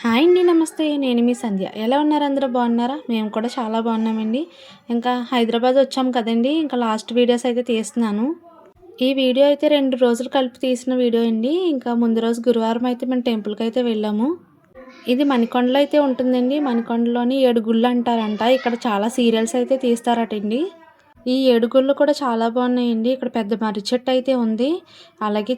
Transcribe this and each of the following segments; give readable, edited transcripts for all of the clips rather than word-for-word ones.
Hi అండి. నమస్తే. నేను మీ సంధ్య. ఎలా ఉన్నారు అందరూ బాగున్నారా? మేము కూడా చాలా బాగున్నామండి. ఇంకా హైదరాబాద్ వచ్చాము కదండీ! ఇంకా లాస్ట్ వీడియోస్ అయితే తీస్తున్నాను. ఈ వీడియో అయితే 2 రోజులు కలిపి తీసిన వీడియో అండి. ఇంకా ముందు రోజు గురువారం అయితే మేము టెంపుల్‌కైతే వెళ్ళాము. ఇది మణికొండలో అయితే ఉంటుందండి. మణికొండలోని 7 గుళ్ళు అంటారంట. ఇక్కడ చాలా సీరియల్స్ అయితే తీస్తారటండి. ఈ 7 గుళ్ళు కూడా చాలా బాగున్నాయండి. ఇక్కడ పెద్ద మర్రి చెట్టు అయితే ఉంది. అలాగే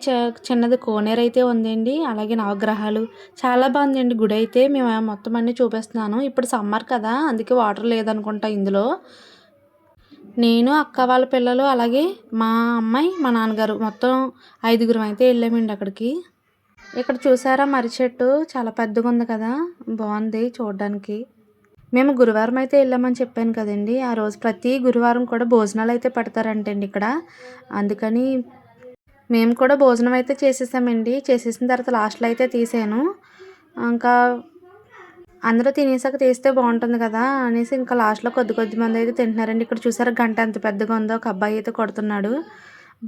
చిన్నది కోనేరు అయితే ఉందండి. అలాగే నవగ్రహాలు చాలా బాగుందండి గుడి అయితే. మేము మొత్తం అన్నీ చూపిస్తున్నాను. ఇప్పుడు సమ్మర్ కదా, అందుకే వాటర్ లేదనుకుంటా ఇందులో. నేను, అక్క వాళ్ళ పిల్లలు, అలాగే మా అమ్మాయి, మా నాన్నగారు మొత్తం 5గురం అయితే వెళ్ళామండి అక్కడికి. ఇక్కడ చూసారా మర్రి చెట్టు చాలా పెద్దగా ఉంది కదా, బాగుంది చూడడానికి. మేము గురువారం అయితే వెళ్ళామని చెప్పాను కదండి. ఆ రోజు ప్రతి గురువారం కూడా భోజనాలు అయితే పెడతారంటండి ఇక్కడ. అందుకని మేము కూడా భోజనం అయితే చేసేసామండి. చేసేసిన తర్వాత లాస్ట్లో అయితే తీసాను. ఇంకా అందరూ తినేసాక తీస్తే బాగుంటుంది కదా అనేసి ఇంకా లాస్ట్లో కొద్ది మంది అయితే తింటున్నారండి. ఇక్కడ చూసారా గంట ఎంత పెద్దగా ఉందో, ఒక అబ్బాయి అయితే కొడుతున్నాడు.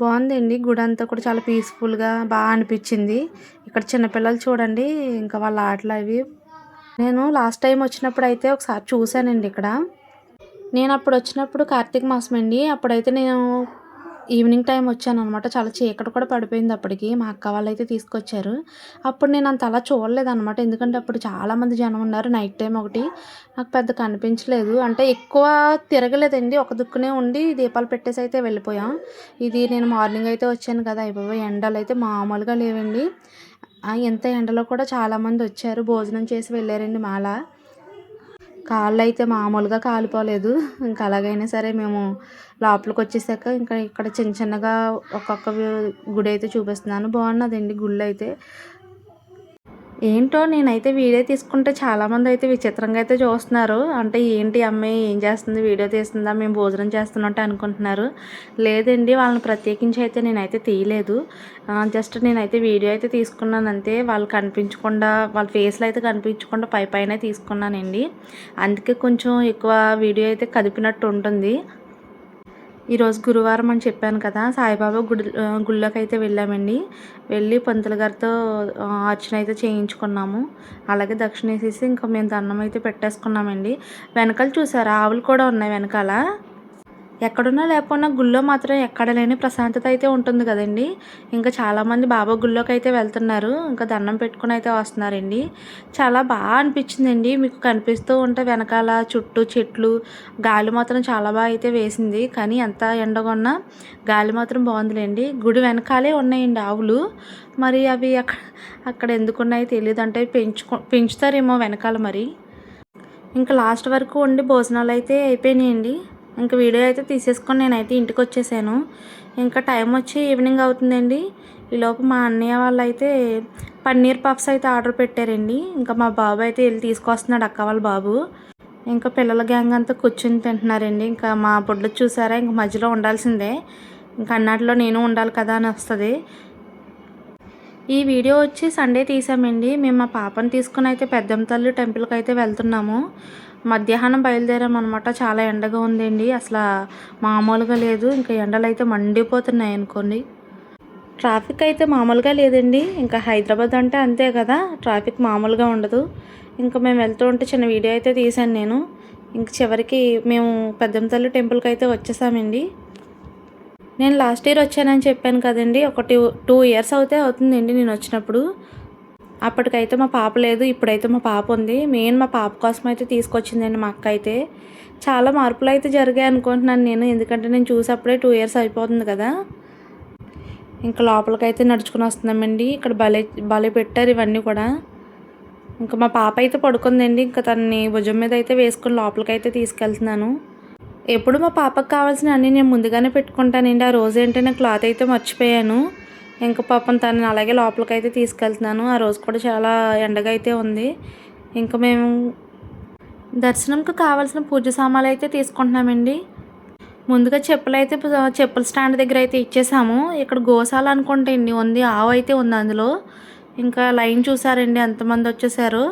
బాగుందండి గుడి అంతా కూడా చాలా పీస్ఫుల్గా బాగా అనిపించింది. ఇక్కడ చిన్నపిల్లలు చూడండి ఇంకా వాళ్ళ ఆటలు అవి. నేను లాస్ట్ టైం వచ్చినప్పుడు అయితే ఒకసారి చూశానండి ఇక్కడ. నేను అప్పుడు వచ్చినప్పుడు కార్తీక మాసం అండి. అప్పుడైతే నేను ఈవినింగ్ టైం వచ్చాను అనమాట. చాలా చీకటి కూడా పడిపోయింది అప్పటికి. మా అక్క వాళ్ళు అయితే తీసుకొచ్చారు. అప్పుడు నేను అంత అలా చూడలేదన్నమాట. ఎందుకంటే అప్పుడు చాలామంది జనం ఉన్నారు. నైట్ టైం ఒకటి నాకు పెద్ద కనిపించలేదు. అంటే ఎక్కువ తిరగలేదండి. ఒక దిక్కునే ఉండి దీపాలు పెట్టేసి అయితే వెళ్ళిపోయాం. ఇది నేను మార్నింగ్ అయితే వచ్చాను కదా, అయిపోయి ఎండలు అయితే మామూలుగా లేవండి. ఎంత ఎండలో కూడా చాలామంది వచ్చారు. భోజనం చేసి వెళ్ళారండి మాల. కాళ్ళు అయితే మామూలుగా కాలిపోలేదు. ఇంకా అలాగైనా సరే మేము లోపలికి వచ్చేసాక ఇంకా ఇక్కడ చిన్నగా ఒక్కొక్క గుడి అయితే చూపిస్తున్నాను. బాగున్నదండి గుళ్ళు అయితే. ఏంటో నేనైతే వీడియో తీసుకుంటే చాలామంది అయితే విచిత్రంగా అయితే చూస్తున్నారు. అంటే ఏంటి అమ్మాయి ఏం చేస్తుంది, వీడియో తీస్తుందా, మేము భోజనం చేస్తున్నట్టు అనుకుంటున్నారు. లేదండి, వాళ్ళని ప్రత్యేకించి అయితే నేనైతే తీయలేదు. జస్ట్ నేనైతే వీడియో అయితే తీసుకున్నాను అంతే. వాళ్ళు కనిపించకుండా, వాళ్ళ ఫేస్లో అయితే కనిపించకుండా పైనే తీసుకున్నానండి. అందుకే కొంచెం ఎక్కువ వీడియో అయితే కదిపినట్టు ఉంటుంది. ఈరోజు గురువారం అని చెప్పాను కదా, సాయిబాబా గుడిలోకి అయితే వెళ్ళామండి. వెళ్ళి పంతులు గారితో అర్చన అయితే చేయించుకున్నాము. అలాగే దక్షిణ వేసేసి ఇంకా మేము దండం అయితే పెట్టేసుకున్నామండి. వెనకాల చూసారా ఆవులు కూడా ఉన్నాయి వెనకాల. ఎక్కడున్నా లేకపోయినా గుళ్ళో మాత్రం ఎక్కడ లేని ప్రశాంతత అయితే ఉంటుంది కదండి. ఇంకా చాలామంది బాబా గుళ్ళోకి అయితే వెళ్తున్నారు. ఇంకా దండం పెట్టుకుని అయితే వస్తున్నారండి. చాలా బాగా అనిపించిందండి. మీకు కనిపిస్తూ ఉంటే వెనకాల చుట్టూ చెట్లు, గాలి మాత్రం చాలా బాగా అయితే వేసింది. కానీ ఎంత ఎండగా ఉన్నా గాలి మాత్రం బాగుందిలేండి. గుడి వెనకాలే ఉన్నాయండి ఆవులు. మరి అవి అక్కడ ఎందుకున్నాయో తెలియదు. అంటే పెంచుతారేమో వెనకాల మరి. ఇంకా లాస్ట్ వరకు ఉండి భోజనాలు అయితే అయిపోయినాయండి. ఇంకా వీడియో అయితే తీసేసుకొని నేనైతే ఇంటికి వచ్చేసాను. ఇంకా టైం వచ్చి ఈవినింగ్ అవుతుందండి. ఈలోపు మా అన్నయ్య వాళ్ళు అయితే పన్నీర్ పఫ్స్ అయితే ఆర్డర్ పెట్టారండి. ఇంకా మా బాబు అయితే వెళ్ళి తీసుకొస్తున్నాడు, అక్క వాళ్ళ బాబు. ఇంకా పిల్లల గ్యాంగ్ అంతా కూర్చొని తింటున్నారండి. ఇంకా మా బుడ్డలు చూసారా, ఇంక మధ్యలో ఉండాల్సిందే. ఇంకా అన్నట్లో నేను ఉండాలి కదా అని వస్తుంది. ఈ వీడియో వచ్చి సండే తీసామండి. మేము మా పాపను తీసుకుని అయితే పెద్దమ్మ తల్లి టెంపుల్కి అయితే వెళ్తున్నాము. మధ్యాహ్నం బయలుదేరామన్నమాట. చాలా ఎండగా ఉందండి, అసలు మామూలుగా లేదు. ఇంకా ఎండలు అయితే మండిపోతున్నాయి అనుకోండి. ట్రాఫిక్ అయితే మామూలుగా లేదండి. ఇంకా హైదరాబాద్ అంటే అంతే కదా, ట్రాఫిక్ మామూలుగా ఉండదు. ఇంకా మేము వెళ్తూ ఉంటే చిన్న వీడియో అయితే తీశాను నేను. ఇంక చివరికి మేము పెద్దమ్మ తల్లి టెంపుల్కి అయితే వచ్చేసామండి. నేను లాస్ట్ ఇయర్ వచ్చానని చెప్పాను కదండి. ఒక 2 ఇయర్స్ అవుతుందండి నేను వచ్చినప్పుడు. అప్పటికైతే మా పాప లేదు, ఇప్పుడైతే మా పాప ఉంది. మెయిన్ మా పాప కోసం అయితే తీసుకొచ్చిందండి మా అక్క అయితే. చాలా మార్పులు అయితే జరిగాయి అనుకుంటున్నాను నేను. ఎందుకంటే నేను చూసప్పుడే 2 ఇయర్స్ అయిపోతుంది కదా. ఇంకా లోపలికైతే నడుచుకుని వస్తున్నామండి. ఇక్కడ భలే పెట్టారు ఇవన్నీ కూడా. ఇంకా మా పాప అయితే పడుకుందండి. ఇంకా తనని భుజం మీద అయితే వేసుకొని లోపలికైతే తీసుకెళ్తున్నాను. ఎప్పుడు మా పాపకు కావాల్సిన అన్నీ నేను ముందుగానే పెట్టుకుంటానండి. ఆ రోజు ఏంటంటే క్లాత్ అయితే మర్చిపోయాను. ఇంకా పాపం తనని అలాగే లోపలికైతే తీసుకెళ్తున్నాను. ఆ రోజు కూడా చాలా ఎండగా అయితే ఉంది. ఇంకా మేము దర్శనంకి కావాల్సిన పూజ సామాన్లు అయితే తీసుకుంటున్నామండి. ముందుగా చెప్పుల స్టాండ్ దగ్గర అయితే ఇచ్చేసాము. ఇక్కడ గోశాల అనుకుంటే అండి ఉంది, ఆవు అయితే ఉంది అందులో. ఇంకా లైన్ చూసారండి ఎంతమంది వచ్చేసారు.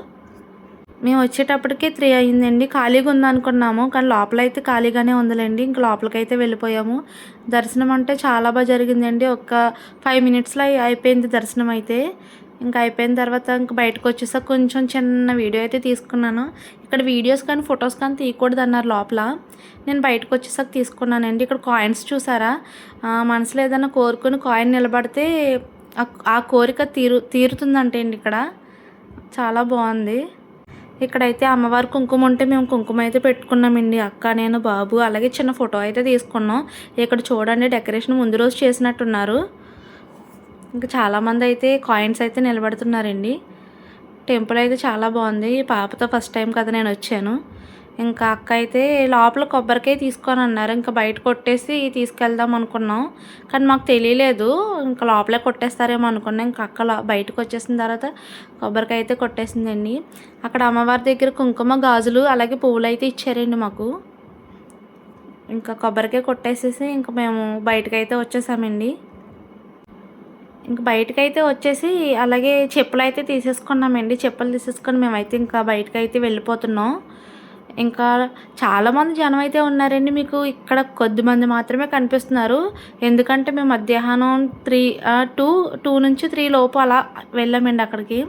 మేము వచ్చేటప్పటికే 3 అయ్యిందండి. ఖాళీగా ఉందనుకున్నాము, కానీ లోపలైతే ఖాళీగానే ఉందిలేండి. ఇంక లోపలికైతే వెళ్ళిపోయాము. దర్శనం అంటే చాలా బాగా జరిగిందండి. ఒక 5 మినిట్స్లో అయిపోయింది దర్శనం అయితే. ఇంకా అయిపోయిన తర్వాత ఇంక బయటకు వచ్చేసాక కొంచెం చిన్న వీడియో అయితే తీసుకున్నాను. ఇక్కడ వీడియోస్ కానీ ఫొటోస్ కానీ తీయకూడదు అన్నారు లోపల. నేను బయటకు వచ్చేసాక తీసుకున్నానండి. ఇక్కడ కాయిన్స్ చూసారా, మనసులో ఏదైనా కోరుకుని కాయిన్ నిలబడితే ఆ కోరిక తీరుతుందంటే అండి ఇక్కడ. చాలా బాగుంది. ఇక్కడైతే అమ్మవారి కుంకుమ ఉంటే మేము కుంకుమ అయితే పెట్టుకున్నామండి, అక్క, నేను, బాబు. అలాగే చిన్న ఫోటో అయితే తీసుకున్నాం. ఇక్కడ చూడండి డెకరేషన్ ముందు రోజు చేసినట్టున్నారు. ఇంకా చాలామంది అయితే కాయిన్స్ అయితే నిలబడుతున్నారండి. టెంపుల్ అయితే చాలా బాగుంది. పాపతో ఫస్ట్ టైం కదా నేను వచ్చాను. ఇంకా అక్క అయితే లోపల కొబ్బరికాయ తీసుకొని అన్నారు. ఇంకా బయట కొట్టేసి తీసుకెళ్దాం అనుకున్నాం, కానీ మాకు తెలియలేదు. ఇంకా లోపలే కొట్టేస్తారేమో అనుకున్నాం. ఇంకా అక్క బయటకు వచ్చేసిన తర్వాత కొబ్బరికాయ అయితే కొట్టేసిందండి. అక్కడ అమ్మవారి దగ్గర కుంకుమ, గాజులు, అలాగే పువ్వులు అయితే ఇచ్చారండి మాకు. ఇంకా కొబ్బరికాయ కొట్టేసేసి ఇంకా మేము బయటకైతే వచ్చేసామండి. ఇంక బయటకైతే వచ్చేసి అలాగే చెప్పులు అయితే తీసేసుకున్నామండి. చెప్పులు తీసేసుకొని మేమైతే ఇంకా బయటకైతే వెళ్ళిపోతున్నాం. ఇంకా చాలామంది జనం అయితే ఉన్నారండి. మీకు ఇక్కడ కొద్దిమంది మాత్రమే కనిపిస్తున్నారు, ఎందుకంటే మేము మధ్యాహ్నం 2 నుంచి 3 లోపు అలా వెళ్ళామండి అక్కడికి.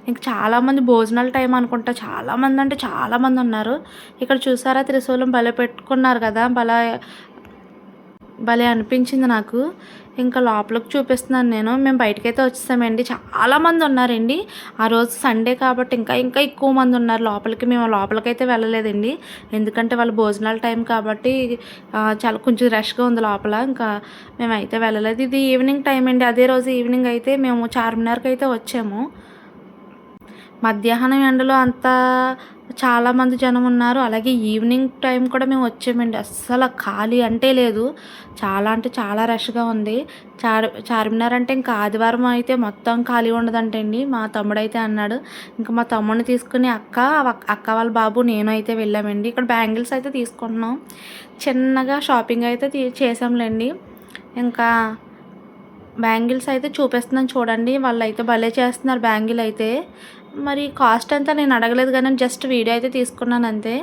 ఇంక చాలామంది భోజనాల టైం అనుకుంటా, చాలామంది అంటే చాలామంది ఉన్నారు. ఇక్కడ చూసారా త్రిశూలం భలే పెట్టుకున్నారు కదా, భలే అనిపించింది నాకు. ఇంకా లోపలికి చూపిస్తున్నాను నేను. మేము బయటకైతే వచ్చేసామండి. చాలామంది ఉన్నారండి. ఆ రోజు సండే కాబట్టి ఇంకా ఎక్కువ మంది ఉన్నారు లోపలికి. మేము లోపలికైతే వెళ్ళలేదండి, ఎందుకంటే వాళ్ళ భోజనాల టైం కాబట్టి చాలా కొంచెం రష్గా ఉంది లోపల. ఇంకా మేమైతే వెళ్ళలేదు. ఇది ఈవినింగ్ టైం అండి. అదే రోజు ఈవినింగ్ అయితే మేము చార్మినార్కి అయితే వచ్చాము. మధ్యాహ్నం ఎండలో అంతా చాలామంది జనం ఉన్నారు. అలాగే ఈవినింగ్ టైం కూడా మేము వచ్చామండి. అస్సలు ఖాళీ అంటే లేదు, చాలా అంటే చాలా రష్గా ఉంది. చార్మినార్ అంటే ఇంకా ఆదివారం అయితే మొత్తం ఖాళీ ఉండదంటండి, మా తమ్ముడు అయితే అన్నాడు. ఇంకా మా తమ్ముడిని తీసుకుని అక్క వాళ్ళ బాబు, నేను అయితే వెళ్ళామండి. ఇక్కడ బ్యాంగిల్స్ అయితే తీసుకుంటున్నాం. చిన్నగా షాపింగ్ అయితే చేసాంలేండి. ఇంకా బ్యాంగిల్స్ అయితే చూపిస్తున్నాను చూడండి. వాళ్ళు అయితే భలే చేస్తున్నారు బ్యాంగిల్ అయితే. మరి కాస్ట్ అంతా నేను అడగలేదు, కానీ జస్ట్ వీడియో అయితే తీసుకున్నాను అంతే.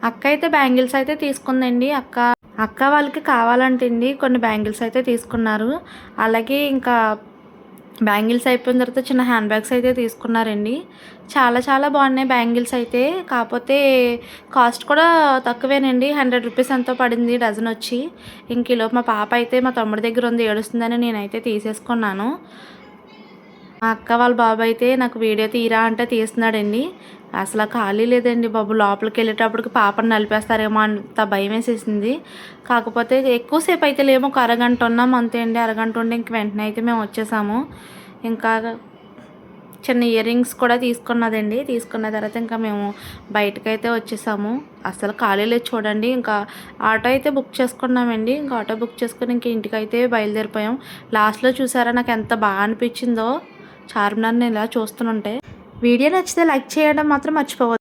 అక్క అయితే బ్యాంగిల్స్ అయితే తీసుకుందండి. అక్క వాళ్ళకి కావాలంటండి కొన్ని బ్యాంగిల్స్ అయితే తీసుకున్నారు. అలాగే ఇంకా బ్యాంగిల్స్ అయిపోయిన తర్వాత చిన్న హ్యాండ్ బ్యాగ్స్ అయితే తీసుకున్నారండి. చాలా చాలా బాగున్నాయి బ్యాంగిల్స్ అయితే. కాకపోతే కాస్ట్ కూడా తక్కువేనండి, 100 రూపీస్ ఎంతో పడింది డజన్ వచ్చి. ఇంకలో మా పాప అయితే మా తమ్ముడి దగ్గర ఉంది, ఏడుస్తుందని నేనైతే తీసేసుకున్నాను. మా అక్క వాళ్ళ బాబు అయితే నాకు వీడియో తీరా అంటే తీస్తున్నాడండి. అసలు ఖాళీ లేదండి బాబు. లోపలికి వెళ్ళేటప్పటికి పాపను నలిపేస్తారేమో అంత భయం వేసేసింది. కాకపోతే ఎక్కువసేపు అయితే లేమో, ఒక అరగంట ఉన్నాం అంతే అండి. అరగంట ఉండి ఇంక వెంటనే అయితే మేము వచ్చేసాము. ఇంకా చిన్న ఇయర్ రింగ్స్ కూడా తీసుకున్నదండి. తీసుకున్న తర్వాత ఇంకా మేము బయటకైతే వచ్చేసాము. అసలు ఖాళీ లేదు చూడండి. ఇంకా ఆటో అయితే బుక్ చేసుకున్నామండి. ఇంకా ఆటో బుక్ చేసుకుని ఇంక ఇంటికైతే బయలుదేరిపోయాం. లాస్ట్లో చూసారా నాకు ఎంత బాగా అనిపించిందో చార్మినార్ని ఇలా చూస్తుంటే. వీడియో నచ్చితే లైక్ చేయడం మాత్రం మర్చిపోవద్దు.